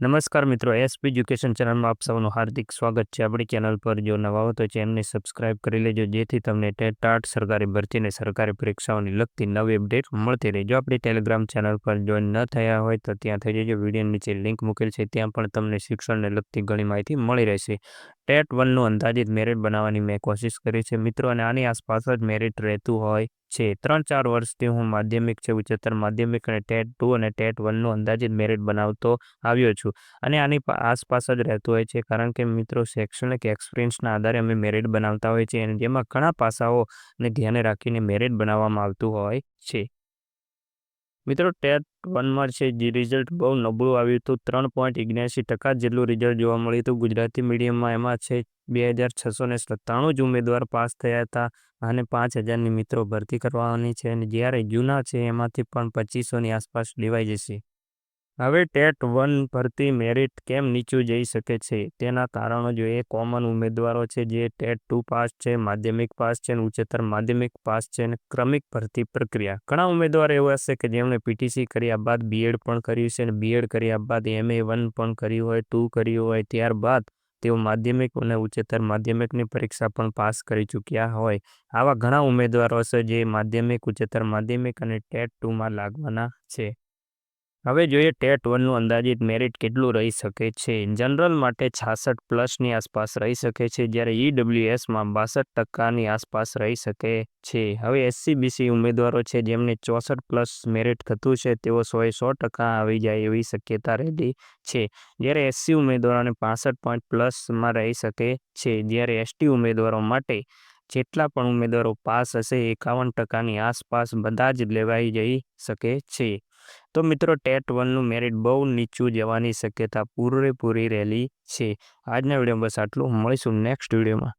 નમસ્કાર મિત્રો, SP education ચેનલમાં આપ સૌનું હાર્દિક સ્વાગત છે. આપણી ચેનલ પર જો નવા હો તો ચેનલને સબસ્ક્રાઇબ કરી લેજો, જેથી તમને ટાટ સરકારી ભરતી અને સરકારી પરીક્ષાઓની લગતી નવી અપડેટ મળતી રહે. જો આપણી ટેલિગ્રામ ચેનલ પર જોઈન ન થયા હોય તો ત્યાં થઈ જજો. વિડીયો નીચે લિંક મૂકેલ છે, ત્યાં પણ તમને શિક્ષણને લગતી ઘણી માહિતી મળી રહેશે. ટેટ 1નું અંદાજિત મેરિટ બનાવવાની મેં કોશિશ કરી છે મિત્રો, અને આની આસપાસ જ મેરિટ રહેતું હોય છે. 3-4 વર્ષથી હું માધ્યમિક છે, ઉચ્ચતર માધ્યમિક અને ટેટ 2 અને ટેટ 1નું અંદાજિત મેરિટ બનાવતો આવ્યો છું. અને આની આસપાસ જ રહેતું હોય છે, કારણ કે મિત્રો શૈક્ષણિક એક્સપિરિયન્સના આધારે અમે મેરિટ બનાવતા હોય છે, અને જેમાં ઘણા પાસાઓને ધ્યાને રાખીને મેરિટ બનાવવામાં આવતું હોય છે. મિત્રો ટેટ 1માં છે જે રિઝલ્ટ બહુ નબળું આવ્યું હતું. 3.79% જેટલું રિઝલ્ટ જોવા મળ્યું હતું. ગુજરાતી મીડિયમમાં એમાં છે 2697 જ ઉમેદવાર પાસ થયા હતા, અને 5000ની મિત્રો ભરતી કરવાની છે. અને જ્યારે જૂના છે એમાંથી પણ 2500ની આસપાસ લેવાઈ જશે. હવે ટેટ 1 ભરતી મેરિટ કેમ નીચું જઈ શકે છે તેના કારણો જોઈએ. કોમન ઉમેદવારો છે જે ટેટ 2 પાસ છે, માધ્યમિક પાસ છે, ઉચ્ચતર માધ્યમિક પાસ છે, અને ક્રમિક ભરતી પ્રક્રિયા. ઘણા ઉમેદવાર એવા હશે કે જેમણે પીટીસી કર્યા બાદ બીએડ પણ કર્યું છે, અને બીએડ કર્યા બાદ MA 1 પણ કર્યું હોય, 2 કર્યું હોય, ત્યારબાદ તેઓ માધ્યમિક અને ઉચ્ચતર માધ્યમિકની પરીક્ષા પણ પાસ કરી ચૂક્યા હોય. આવા ઘણા ઉમેદવારો હશે જે માધ્યમિક, ઉચ્ચતર માધ્યમિક અને ટેટ 2માં લાગવાના છે. હવે જોઈએ ટેટ 1નું અંદાજિત મેરિટ કેટલું રહી શકે છે. જનરલ માટે 66+ની આસપાસ રહી શકે છે, જ્યારે EWSમાં 62%ની આસપાસ રહી શકે છે. હવે SC/BC ઉમેદવારો છે જેમને 64+ મેરિટ થતું છે, તેઓ 100% આવી જાય એવી શક્યતા રહેલી છે. જ્યારે SC ઉમેદવારોને 65+ રહી શકે છે, જ્યારે ST ઉમેદવારો માટે જેટલા પણ ઉમેદવારો પાસ હશે 51%ની આસપાસ બધા જ લેવાઈ જઈ શકે છે. તો મિત્રો ટેટ 1નું મેરિટ બહુ નીચું જવાની શક્યતા પૂરેપૂરી રહેલી છે. આજના વિડીયોમાં બસ આટલું. મળીશું નેક્સ્ટ વિડીયોમાં.